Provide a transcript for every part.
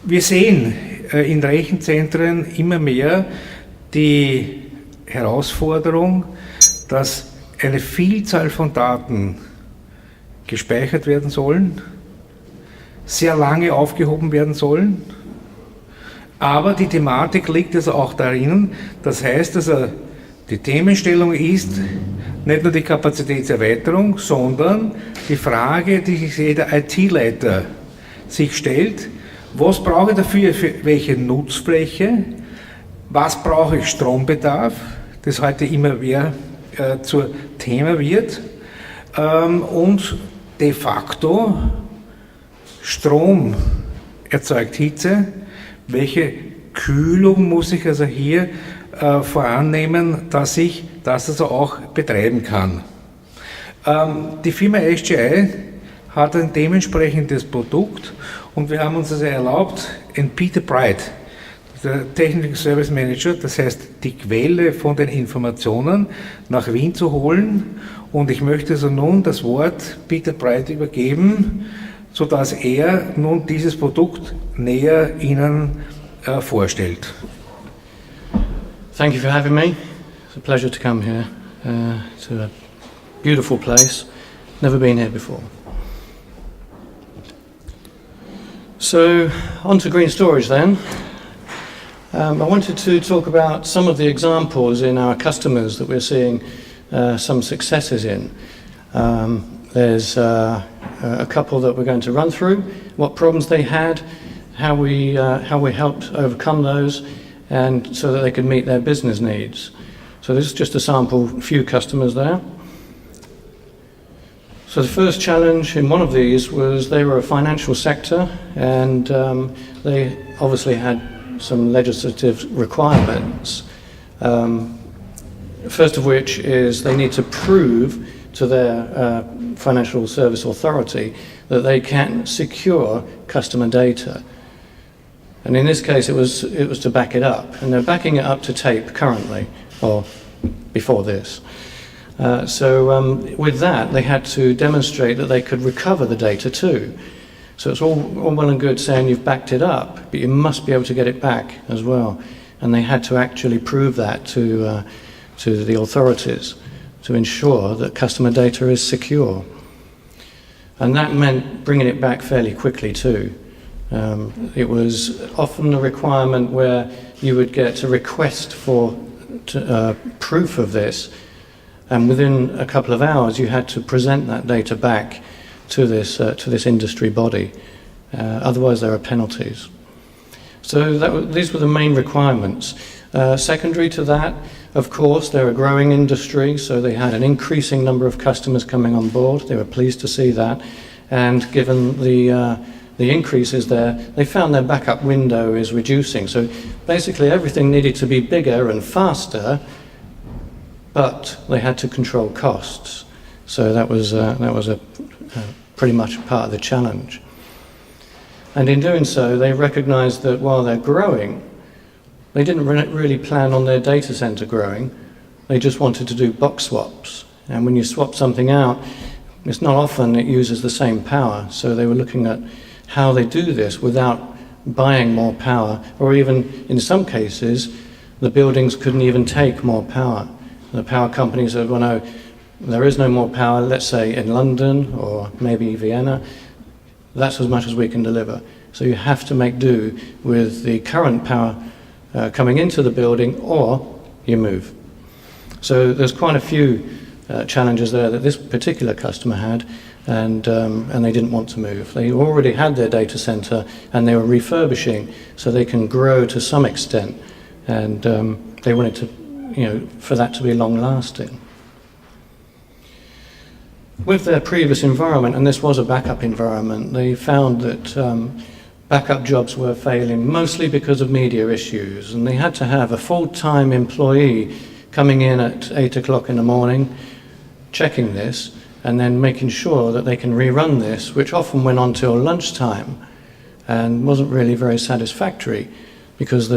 Wir sehen in Rechenzentren immer mehr die Herausforderung, dass eine Vielzahl von Daten gespeichert werden sollen, sehr lange aufgehoben werden sollen, aber die Thematik liegt also auch darin, das heißt also, die Themenstellung ist nicht nur die Kapazitätserweiterung, sondern die Frage, die sich jeder IT-Leiter sich stellt, was brauche ich dafür, für welche Nutzfläche, was brauche ich Strombedarf, das heute immer mehr zur Thema wird, und de facto Strom erzeugt Hitze, welche Kühlung muss ich also hier vorannehmen, dass ich das also auch betreiben kann. Die Firma SGI hat ein dementsprechendes Produkt und wir haben uns also erlaubt, in Peter Bright, der Technical Service Manager, das heißt die Quelle von den Informationen, nach Wien zu holen, und ich möchte also nun das Wort Peter Bright übergeben, sodass er nun dieses Produkt näher Ihnen vorstellt. Thank you for having me. It's a pleasure to come here to a beautiful place. Never been here before. So, on to green storage then. I wanted to talk about some of the examples in our customers that we're seeing some successes in. There's a couple that we're going to run through, what problems they had, how we helped overcome those, and so that they could meet their business needs. So this is just a sample, few customers there. So the first challenge in one of these was they were a financial sector, and they obviously had some legislative requirements. First of which is they need to prove to their financial service authority that they can secure customer data. And in this case, it was to back it up, and they're backing it up to tape currently, or before this. With that, they had to demonstrate that they could recover the data too. So it's all well and good saying you've backed it up, but you must be able to get it back as well. And they had to actually prove that to the authorities to ensure that customer data is secure. And that meant bringing it back fairly quickly too. It was often a requirement where you would get a request for proof of this, and within a couple of hours you had to present that data back to this industry body. Otherwise there are penalties. So these were the main requirements. Secondary to that, of course, they're a growing industry, so they had an increasing number of customers coming on board. They were pleased to see that, and given the increases there, they found their backup window is reducing. So basically everything needed to be bigger and faster, but they had to control costs. So that was a pretty much part of the challenge. And in doing so, they recognized that while they're growing, they didn't really plan on their data center growing. They just wanted to do box swaps. And when you swap something out, it's not often it uses the same power. So they were looking at how they do this without buying more power, or even in some cases, the buildings couldn't even take more power. The power company said, well, no, there is no more power, let's say in London or maybe Vienna. That's as much as we can deliver. So you have to make do with the current power coming into the building, or you move. So there's quite a few challenges there that this particular customer had, and they didn't want to move. They already had their data center and they were refurbishing so they can grow to some extent, and they wanted to, for that to be long lasting. With their previous environment, and this was a backup environment, they found that backup jobs were failing mostly because of media issues, and they had to have a full-time employee coming in at 8 o'clock in the morning, checking this, and then making sure that they can rerun this, which often went on till lunchtime and wasn't really very satisfactory because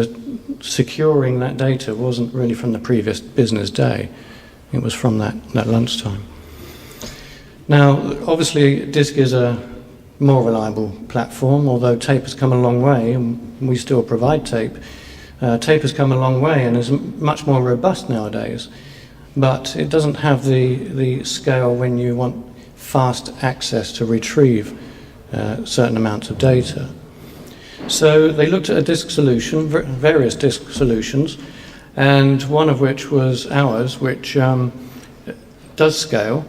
securing that data wasn't really from the previous business day. It was from that lunchtime. Now, obviously, disk is a more reliable platform, although tape has come a long way, and we still provide tape. Tape has come a long way and is much more robust nowadays, but it doesn't have the scale when you want fast access to retrieve certain amounts of data. So they looked at a disk solution, various disk solutions, and one of which was ours, which does scale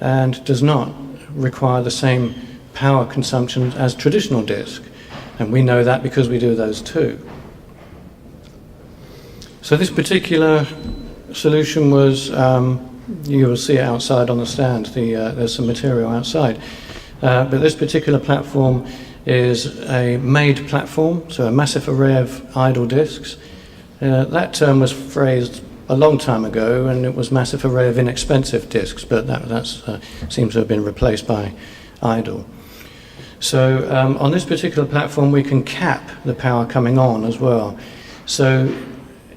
and does not require the same power consumption as traditional disk. And we know that because we do those too. So this particular solution was, you will see it outside on the stand, there's some material outside. But this particular platform is a made platform, so a massive array of idle disks. That term was phrased a long time ago, and it was massive array of inexpensive disks, but that seems to have been replaced by idle. So on this particular platform we can cap the power coming on as well. So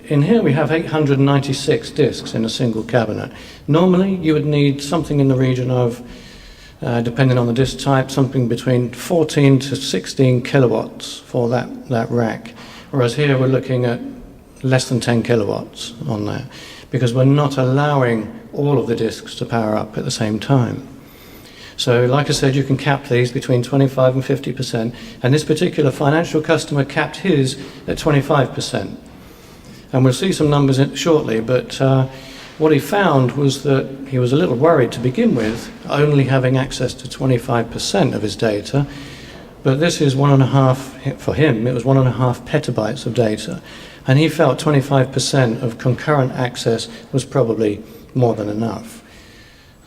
in here we have 896 disks in a single cabinet. Normally you would need something in the region of, depending on the disk type, something between 14 to 16 kilowatts for that rack. Whereas here we're looking at less than 10 kilowatts on there, because we're not allowing all of the disks to power up at the same time. So like I said, you can cap these between 25 and 50%, and this particular financial customer capped his at 25%. And we'll see some numbers shortly, but what he found was that he was a little worried to begin with, only having access to 25% of his data, but this is 1.5, for him, it was 1.5 petabytes of data, and he felt 25% of concurrent access was probably more than enough.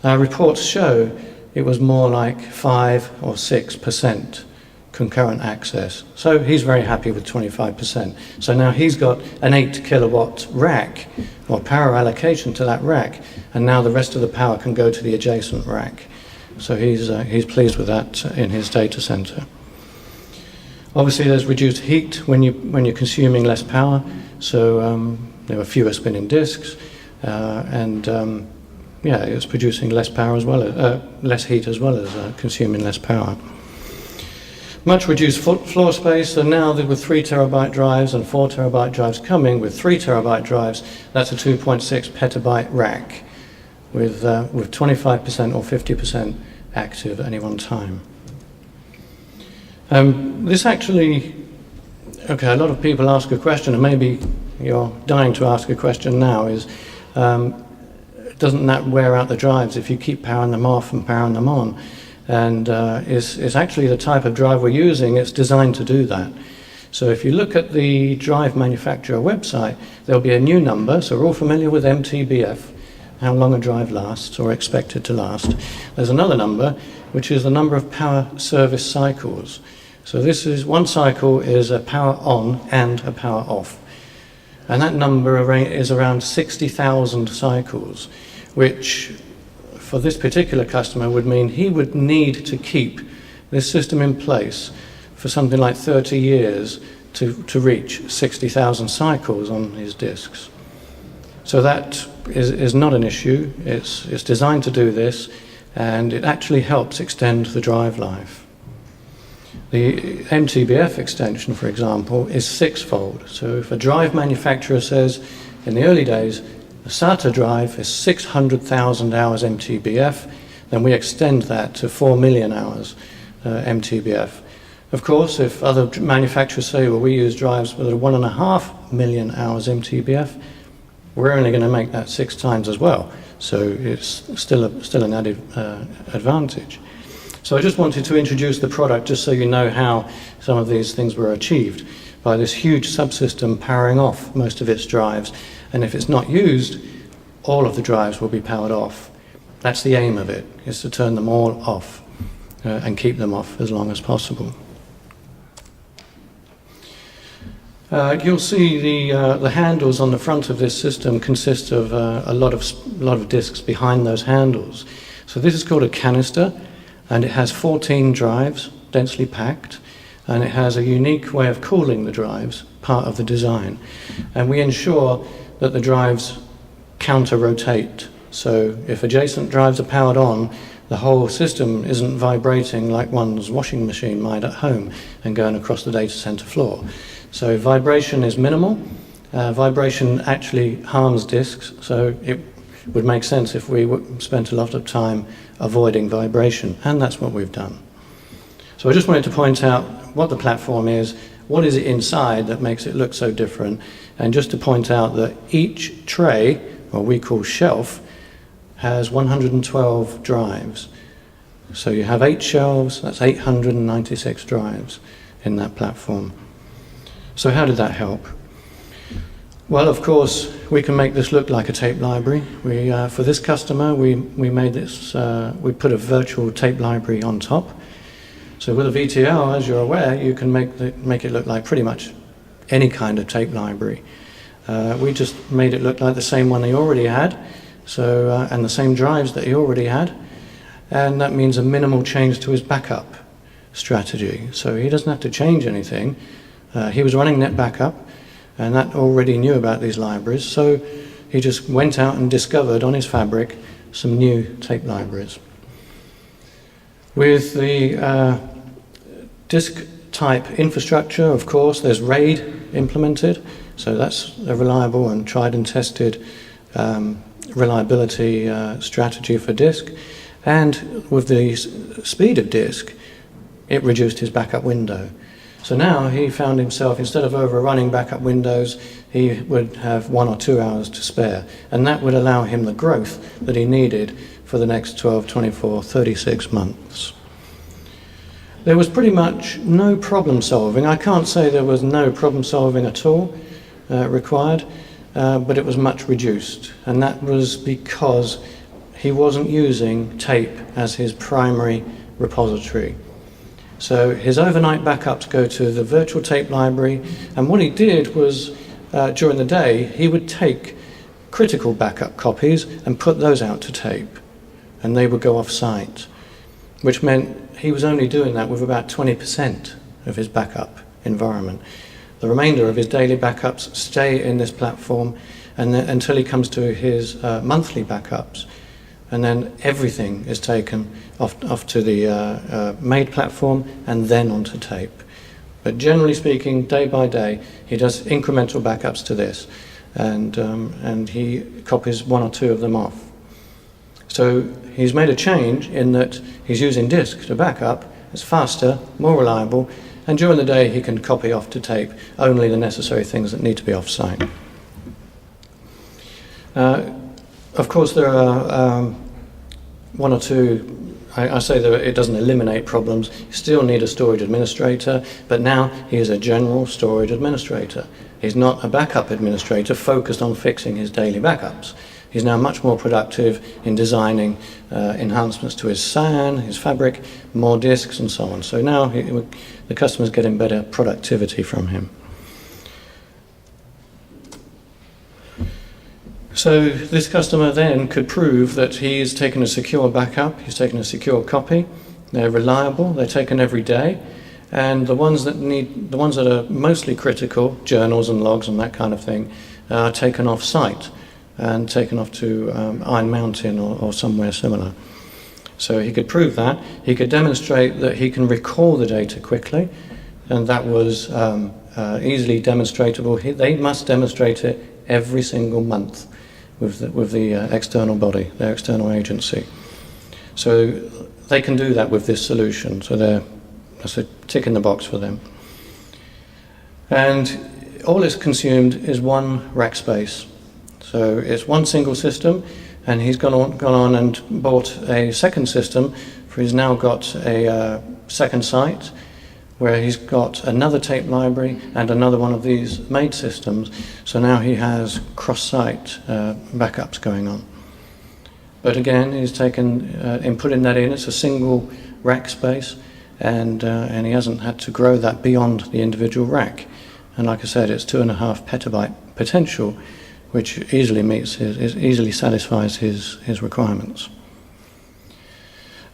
Our reports show it was more like 5 or 6% concurrent access. So he's very happy with 25%. So now he's got an 8 kilowatt rack, or power allocation to that rack, and now the rest of the power can go to the adjacent rack. So he's pleased with that in his data center. Obviously there's reduced heat when you're consuming less power, so there were fewer spinning disks, yeah, it's producing less power as well as less heat as well as consuming less power. Much reduced floor space, so now with 3 terabyte drives and 4 terabyte drives coming, with 3 terabyte drives, that's a 2.6 petabyte rack with 25% or 50% active at any one time. This actually, okay, a lot of people ask a question, and maybe you're dying to ask a question now, is doesn't that wear out the drives if you keep powering them off and powering them on? And it's actually the type of drive we're using, it's designed to do that. So if you look at the drive manufacturer website, there'll be a new number, so we're all familiar with MTBF, how long a drive lasts or expected to last. There's another number, which is the number of power service cycles. So this is, one cycle is a power on and a power off. And that number is around 60,000 cycles, which for this particular customer would mean he would need to keep this system in place for something like 30 years to reach 60,000 cycles on his disks. So that is not an issue. It's designed to do this, and it actually helps extend the drive life. The MTBF extension, for example, is 6-fold. So if a drive manufacturer says in the early days the SATA drive is 600,000 hours MTBF, then we extend that to 4 million hours MTBF. Of course, if other manufacturers say, well, we use drives with 1.5 million hours MTBF, we're only going to make that 6 times as well. So it's still an added advantage. So I just wanted to introduce the product just so you know how some of these things were achieved by this huge subsystem powering off most of its drives. And if it's not used, all of the drives will be powered off. That's the aim of it, is to turn them all off and keep them off as long as possible. You'll see the handles on the front of this system consist of a lot of disks behind those handles. So this is called a canister, and it has 14 drives, densely packed, and it has a unique way of cooling the drives, part of the design. And we ensure that the drives counter-rotate. So if adjacent drives are powered on, the whole system isn't vibrating like one's washing machine might at home and going across the data center floor. So vibration is minimal. Vibration actually harms disks, so it would make sense if we spent a lot of time avoiding vibration, and that's what we've done. So I just wanted to point out what the platform is, what is it inside that makes it look so different, and just to point out that each tray, or we call shelf, has 112 drives. So you have 8 shelves, that's 896 drives in that platform. So how did that help? Well, of course, we can make this look like a tape library. For this customer, we made this, we put a virtual tape library on top. So with a VTL, as you're aware, you can make it look like pretty much any kind of tape library. We just made it look like the same one he already had, and the same drives that he already had, and that means a minimal change to his backup strategy. So he doesn't have to change anything. He was running net backup, and that already knew about these libraries, so he just went out and discovered on his fabric some new tape libraries. With the disk type infrastructure, of course, there's RAID implemented, so that's a reliable and tried and tested reliability strategy for disk. And with the speed of disk, it reduced his backup window. So now he found himself, instead of overrunning backup windows, he would have 1 or 2 hours to spare. And that would allow him the growth that he needed for the next 12, 24, 36 months. There was pretty much no problem solving. I can't say there was no problem solving at all required, but it was much reduced. And that was because he wasn't using tape as his primary repository. So his overnight backups go to the virtual tape library, and what he did was, during the day, he would take critical backup copies and put those out to tape, and they would go off-site, which meant he was only doing that with about 20% of his backup environment. The remainder of his daily backups stay in this platform and then, until he comes to his monthly backups, and then everything is taken off to the made platform and then onto tape. But generally speaking, day by day, he does incremental backups to this, and he copies 1 or 2 of them off. So he's made a change in that he's using disk to backup. It's faster, more reliable, and during the day he can copy off to tape only the necessary things that need to be off-site. Of course, there are 1 or 2, I say that it doesn't eliminate problems. You still need a storage administrator, but now he is a general storage administrator. He's not a backup administrator focused on fixing his daily backups. He's now much more productive in designing enhancements to his SAN, his fabric, more disks and so on. So now the customer's getting better productivity from him. So this customer then could prove that he's taken a secure backup, he's taken a secure copy, they're reliable, they're taken every day, and the ones that are mostly critical, journals and logs and that kind of thing, are taken off site and taken off to Iron Mountain or somewhere similar. So he could prove that. He could demonstrate that he can recall the data quickly, and that was easily demonstratable. They must demonstrate it every single month with the external body, their external agency. So they can do that with this solution. So that's a tick in the box for them. And all it's consumed is 1 rack space. So it's 1 single system, and he's gone on and bought a second system, for he's now got a second site where he's got another tape library and another one of these made systems. So now he has cross-site backups going on. But again, he's taken, in putting that in, it's a single rack space, and he hasn't had to grow that beyond the individual rack. And like I said, it's 2.5 petabyte potential, which easily satisfies his requirements.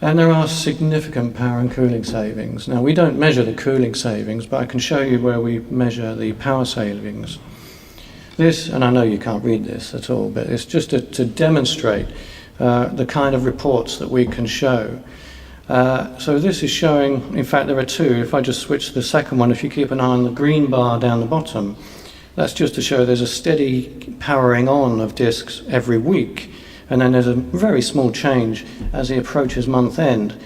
And there are significant power and cooling savings. Now, we don't measure the cooling savings, but I can show you where we measure the power savings. This, and I know you can't read this at all, but it's just to demonstrate the kind of reports that we can show. So this is showing, in fact there are two. If I just switch to the second one, if you keep an eye on the green bar down the bottom, that's just to show there's a steady powering on of disks every week, and then there's a very small change as he approaches month end.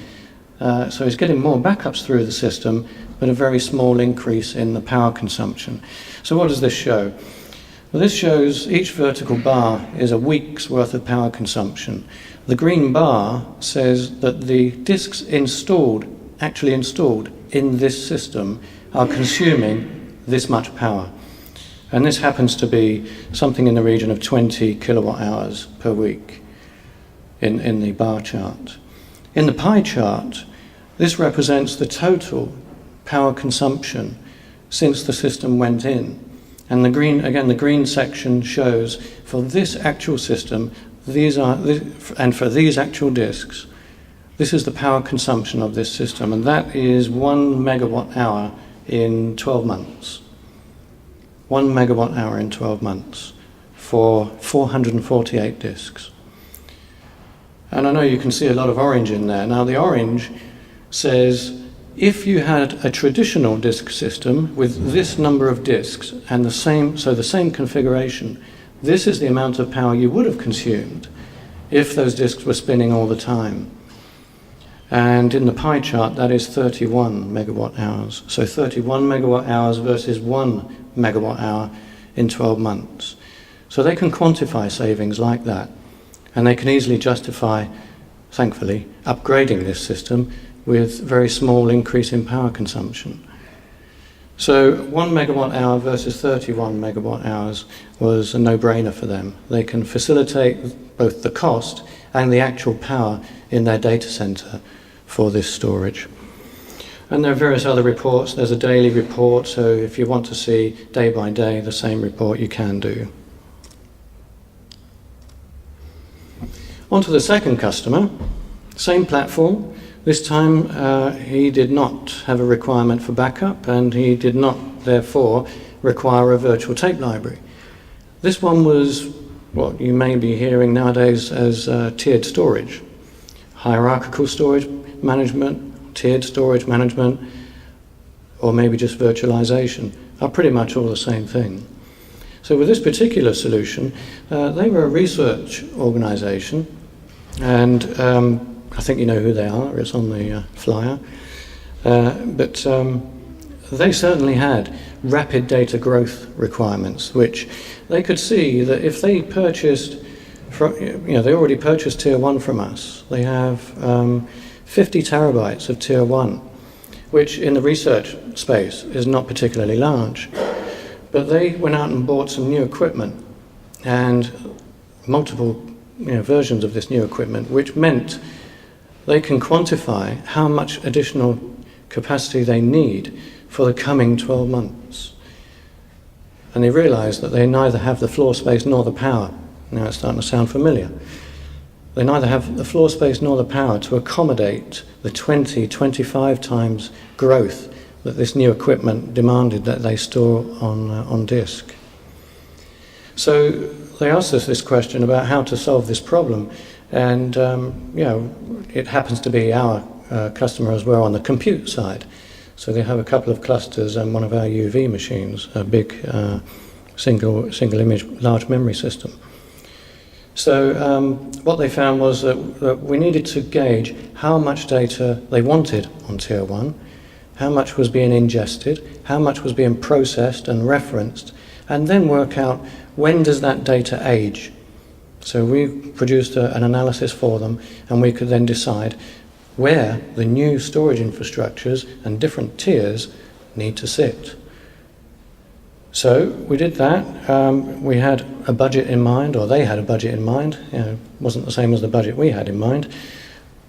So he's getting more backups through the system, but a very small increase in the power consumption. So what does this show? Well, this shows each vertical bar is a week's worth of power consumption. The green bar says that the disks actually installed in this system are consuming this much power. And this happens to be something in the region of 20 kilowatt hours per week in the bar chart. In the pie chart, this represents the total power consumption since the system went in. And the green section shows for this actual system, and for these actual disks, this is the power consumption of this system, and that is 1 megawatt hour in 12 months. 1 megawatt hour in 12 months for 448 disks. And I know you can see a lot of orange in there. Now the orange says if you had a traditional disk system with this number of disks and the same configuration, this is the amount of power you would have consumed if those disks were spinning all the time. And in the pie chart, that is 31 megawatt hours. So 31 megawatt hours versus 1 megawatt hour in 12 months. So they can quantify savings like that. And they can easily justify, thankfully, upgrading this system with very small increase in power consumption. So 1 megawatt hour versus 31 megawatt hours was a no-brainer for them. They can facilitate both the cost and the actual power in their data center for this storage. And there are various other reports. There's a daily report, so if you want to see day by day the same report, you can do. On to the second customer, same platform. This time he did not have a requirement for backup, and he did not therefore require a virtual tape library. This one was what you may be hearing nowadays as tiered storage. Hierarchical storage management, tiered storage management, or maybe just virtualization are pretty much all the same thing. So with this particular solution, they were a research organization, and I think you know who they are, it's on the flyer. But they certainly had rapid data growth requirements, which they could see that if they purchased, they already purchased Tier 1 from us. They have 50 terabytes of Tier 1, which in the research space is not particularly large. But they went out and bought some new equipment, and multiple versions of this new equipment, which meant they can quantify how much additional capacity they need for the coming 12 months. And they realize that they neither have the floor space nor the power. Now it's starting to sound familiar. They neither have the floor space nor the power to accommodate the 20-25 times growth that this new equipment demanded that they store on disk. So they asked us this question about how to solve this problem, and it happens to be our customer as well on the compute side. So they have a couple of clusters and one of our UV machines, a big single image large memory system. So what they found was that we needed to gauge how much data they wanted on Tier 1, how much was being ingested, how much was being processed and referenced, and then work out when does that data age. So we produced an analysis for them, and we could then decide where the new storage infrastructures and different tiers need to sit. So we did that. We had a budget in mind, or they had a budget in mind. It wasn't the same as the budget we had in mind,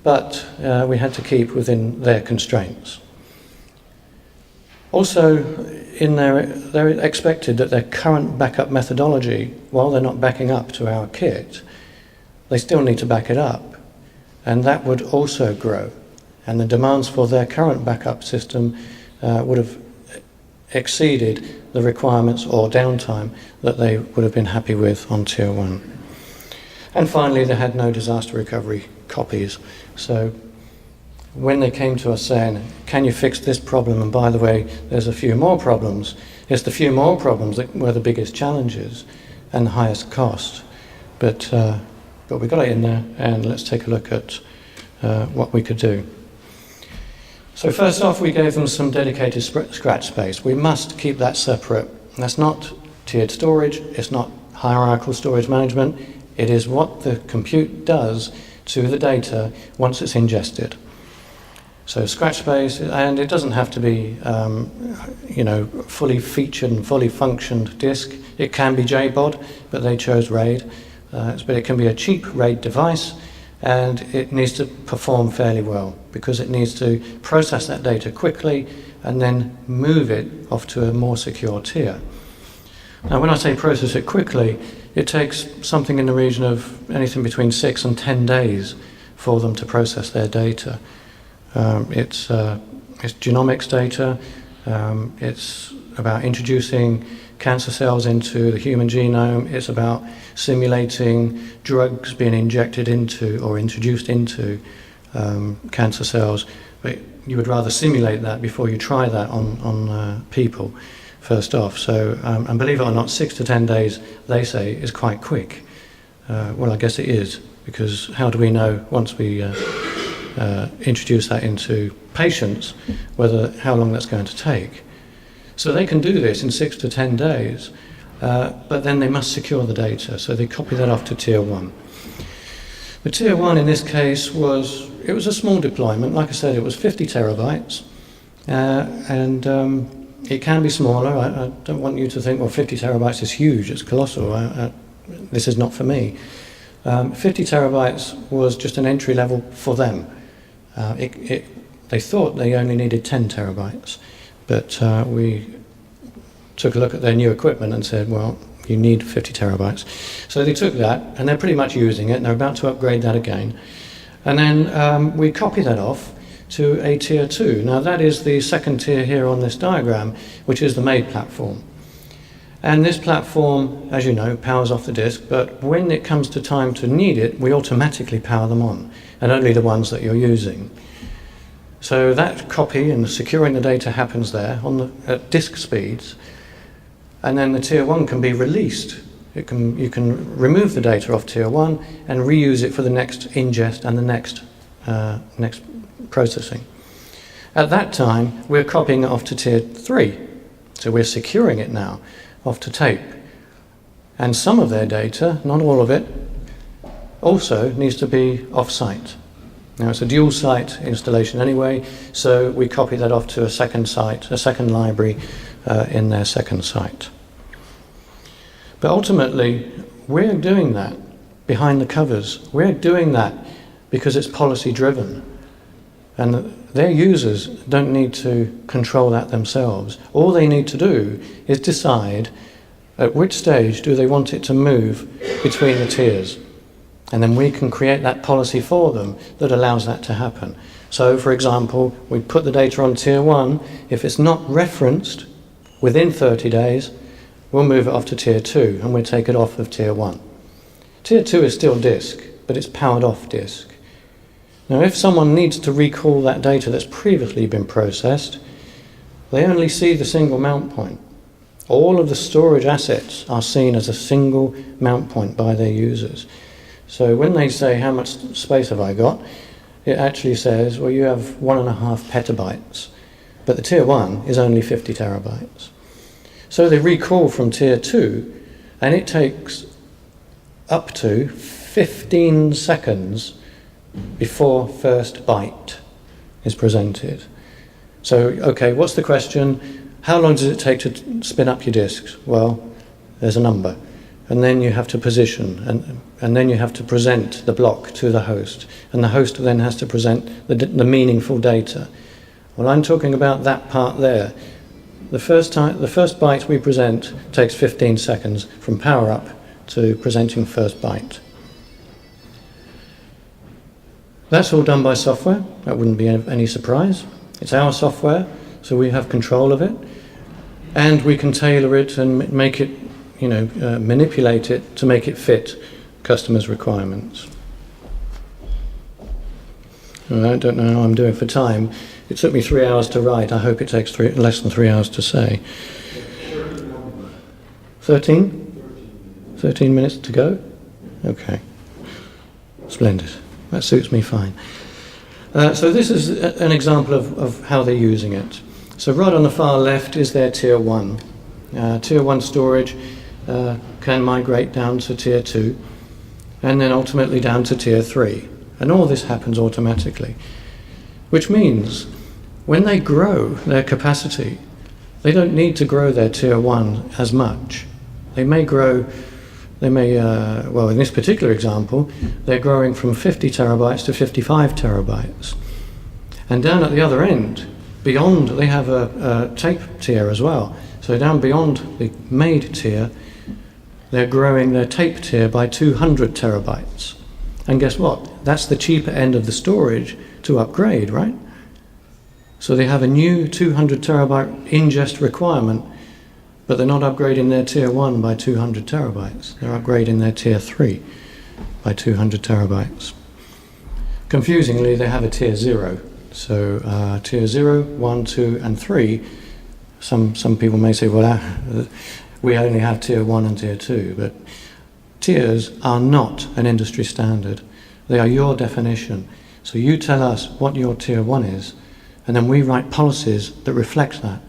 but we had to keep within their constraints. Also, they're expected that their current backup methodology, while they're not backing up to our kit, they still need to back it up, and that would also grow. And the demands for their current backup system would have exceeded the requirements or downtime that they would have been happy with on Tier 1. And finally, they had no disaster recovery copies. So when they came to us saying, can you fix this problem? And by the way, there's a few more problems. It's the few more problems that were the biggest challenges and the highest cost. But we got it in there, and let's take a look at what we could do. So first off, we gave them some dedicated scratch space. We must keep that separate. That's not tiered storage, it's not hierarchical storage management, it is what the compute does to the data once it's ingested. So scratch space, and it doesn't have to be fully featured and fully functioned disk. It can be JBOD, but they chose RAID. But it can be a cheap RAID device, and it needs to perform fairly well because it needs to process that data quickly and then move it off to a more secure tier. Now, when I say process it quickly, it takes something in the region of anything between 6 and 10 days for them to process their data. It's genomics data. It's about introducing cancer cells into the human genome. It's about simulating drugs being injected into or introduced into cancer cells. But you would rather simulate that before you try that on people first off. So, and believe it or not, 6 to 10 days, they say, is quite quick. Well, I guess it is, because how do we know once we introduce that into patients how long that's going to take? So they can do this in 6 to 10 days, but then they must secure the data, so they copy that off to Tier 1. The Tier 1 in this case was a small deployment. Like I said, it was 50 terabytes, and it can be smaller. I don't want you to think, well, 50 terabytes is huge, it's colossal. This is not for me. 50 terabytes was just an entry level for them. They thought they only needed 10 terabytes, but we took a look at their new equipment and said, well, you need 50 terabytes. So they took that, and they're pretty much using it, and they're about to upgrade that again. And then we copy that off to a Tier 2. Now that is the second tier here on this diagram, which is the MAID platform. And this platform, as you know, powers off the disk, but when it comes to time to need it, we automatically power them on, and only the ones that you're using. So that copy and securing the data happens there at disk speeds, and then the Tier 1 can be released. You can remove the data off Tier 1 and reuse it for the next ingest and the next processing. At that time, we're copying it off to Tier 3, so we're securing it now off to tape. And some of their data, not all of it, also needs to be off-site. Now it's a dual site installation anyway, so we copy that off to a second site, a second library in their second site. But ultimately, we're doing that behind the covers. We're doing that because it's policy driven. And their users don't need to control that themselves. All they need to do is decide at which stage do they want it to move between the tiers. And then we can create that policy for them that allows that to happen. So, for example, we put the data on Tier 1. If it's not referenced within 30 days, we'll move it off to Tier 2 and we'll take it off of Tier 1. Tier 2 is still disk, but it's powered off disk. Now, if someone needs to recall that data that's previously been processed, they only see the single mount point. All of the storage assets are seen as a single mount point by their users. So when they say, how much space have I got? It actually says, well, you have 1.5 petabytes, but the Tier 1 is only 50 terabytes. So they recall from Tier 2, and it takes up to 15 seconds before first byte is presented. So, okay, what's the question? How long does it take to spin up your disks? Well, there's a number. And then you have to position, and then you have to present the block to the host. And the host then has to present the meaningful data. Well, I'm talking about that part there. The first byte we present takes 15 seconds from power up to presenting first byte. That's all done by software. That wouldn't be any surprise. It's our software, so we have control of it. And we can tailor it and make it, manipulate it to make it fit customers' requirements. I don't know how I'm doing for time. It took me 3 hours to write. I hope it takes less than 3 hours to say. 13? 13 minutes to go? Okay. Splendid. That suits me fine. So this is an example of how they're using it. So right on the far left is their Tier 1. Tier 1 storage can migrate down to Tier 2 and then ultimately down to Tier 3. And all this happens automatically, which means when they grow their capacity, they don't need to grow their Tier 1 as much. They may, well, in this particular example, they're growing from 50 terabytes to 55 terabytes. And down at the other end, beyond, they have a tape tier as well. So down beyond the made tier, they're growing their tape tier by 200 terabytes. And guess what? That's the cheaper end of the storage to upgrade, right? So they have a new 200 terabyte ingest requirement, but they're not upgrading their Tier 1 by 200 terabytes. They're upgrading their Tier 3 by 200 terabytes. Confusingly, they have a Tier 0. So Tier 0, 1, 2, and 3, some people may say, well, we only have Tier 1 and Tier 2, but tiers are not an industry standard. They are your definition. So you tell us what your Tier 1 is, and then we write policies that reflect that.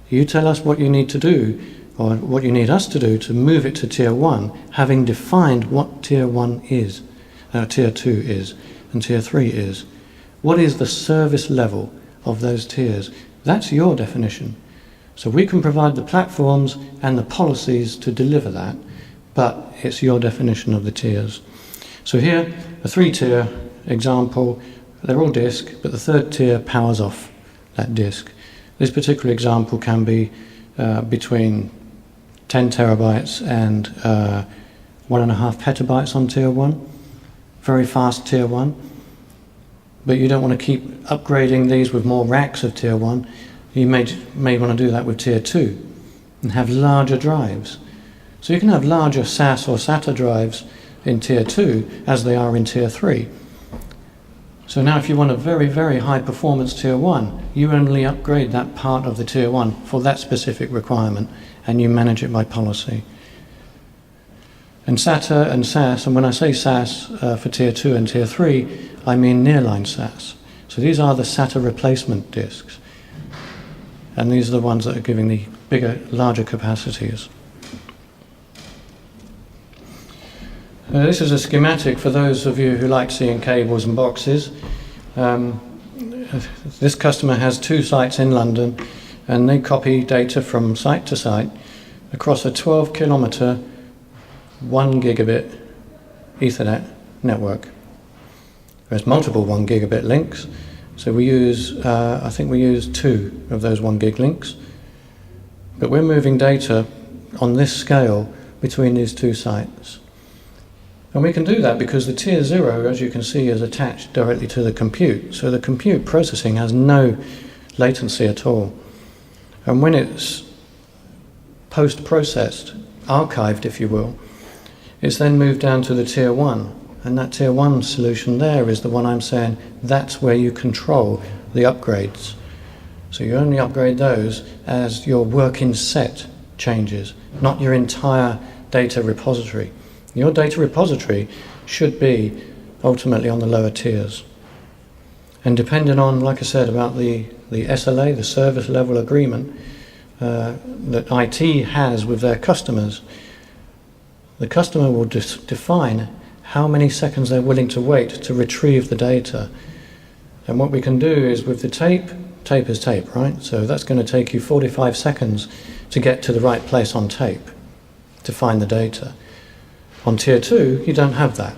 You tell us what you need to do, or what you need us to do to move it to Tier 1, having defined what Tier 1 is, Tier 2 is, and Tier 3 is. What is the service level of those tiers? That's your definition. So we can provide the platforms and the policies to deliver that, but it's your definition of the tiers. So here, a 3-tier example, they're all disk, but the 3rd tier powers off that disk. This particular example can be between 10 terabytes and 1.5 petabytes on Tier 1. Very fast Tier 1. But you don't want to keep upgrading these with more racks of Tier 1. You may want to do that with Tier 2 and have larger drives. So you can have larger SAS or SATA drives in Tier 2 as they are in Tier 3. So now if you want a very, very high performance Tier 1, you only upgrade that part of the Tier 1 for that specific requirement, and you manage it by policy. And SATA and SAS, and when I say SAS for Tier 2 and Tier 3, I mean nearline SAS. So these are the SATA replacement disks. And these are the ones that are giving the bigger, larger capacities. This is a schematic for those of you who like seeing cables and boxes. This customer has 2 sites in London, and they copy data from site to site across a 12-kilometre, 1 gigabit Ethernet network. There's multiple 1 gigabit links, so we use, I think we use 2 of those 1 gig links. But we're moving data on this scale between these 2 sites. And we can do that because the Tier 0, as you can see, is attached directly to the compute. So the compute processing has no latency at all. And when it's post-processed, archived if you will, it's then moved down to the Tier 1. And that Tier 1 solution there is the one I'm saying, that's where you control the upgrades. So you only upgrade those as your working set changes, not your entire data repository. Your data repository should be ultimately on the lower tiers. And depending on, like I said, about the SLA, the service level agreement that IT has with their customers, the customer will define how many seconds they're willing to wait to retrieve the data. And what we can do is with the tape is tape, right? So that's going to take you 45 seconds to get to the right place on tape to find the data. On Tier 2, you don't have that.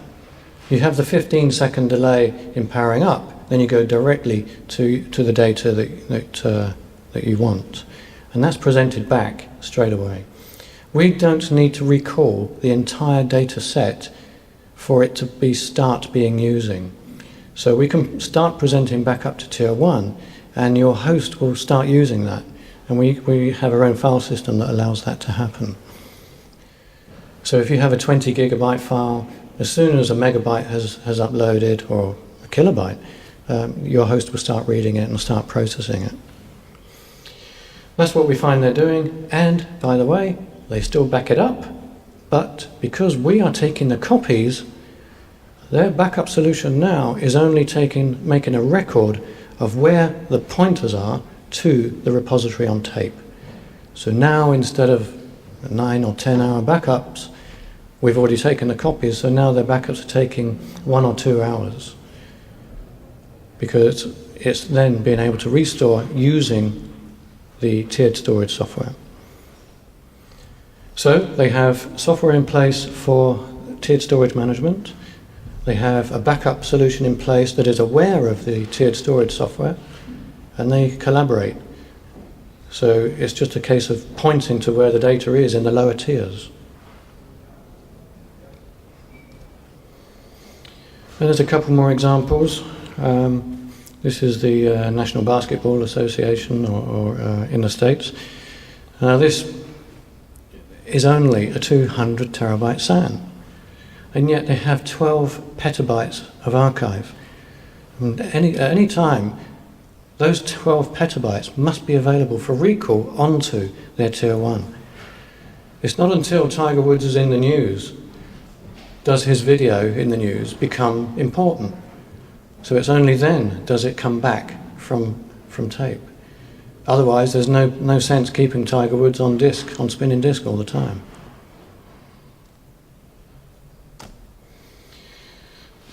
You have the 15-second delay in powering up, then you go directly to the data that you want. And that's presented back straight away. We don't need to recall the entire data set for it to start being using. So we can start presenting back up to Tier 1, and your host will start using that. And we have our own file system that allows that to happen. So if you have a 20 gigabyte file as soon as a megabyte has uploaded, or a kilobyte, your host will start reading it and start processing it. That's what we find they're doing, and by the way, they still back it up, but because we are taking the copies, their backup solution now is only making a record of where the pointers are to the repository on tape. So now, instead of 9 or 10 hour backups, we've already taken the copies, so now their backups are taking 1 or 2 hours, because it's then being able to restore using the tiered storage software. So they have software in place for tiered storage management. They have a backup solution in place that is aware of the tiered storage software, and they collaborate. So it's just a case of pointing to where the data is in the lower tiers. And there's a couple more examples. This is the National Basketball Association, or in the States. This is only a 200 terabyte SAN, and yet they have 12 petabytes of archive. And at any time, those 12 petabytes must be available for recall onto their Tier 1. It's not until Tiger Woods is in the news does his video in the news become important. So it's only then does it come back from tape. Otherwise, there's no sense keeping Tiger Woods on spinning disk all the time.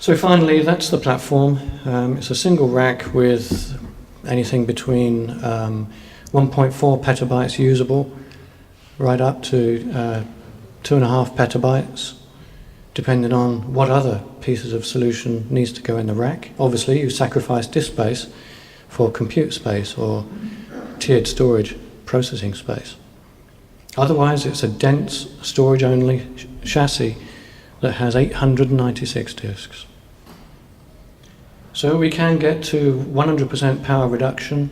So finally, that's the platform. It's a single rack with anything between 1.4 petabytes usable, right up to 2.5 petabytes, depending on what other pieces of solution needs to go in the rack. Obviously, you sacrifice disk space for compute space or tiered storage processing space. Otherwise, it's a dense storage-only chassis that has 896 disks. So we can get to 100% power reduction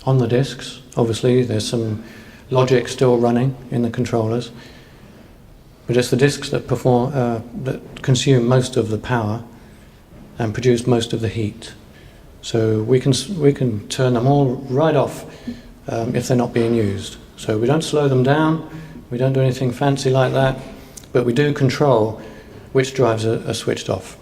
on the disks. Obviously, there's some logic still running in the controllers, but it's the disks that consume most of the power and produce most of the heat. So we can turn them all right off if they're not being used. So we don't slow them down, we don't do anything fancy like that, but we do control which drives are switched off.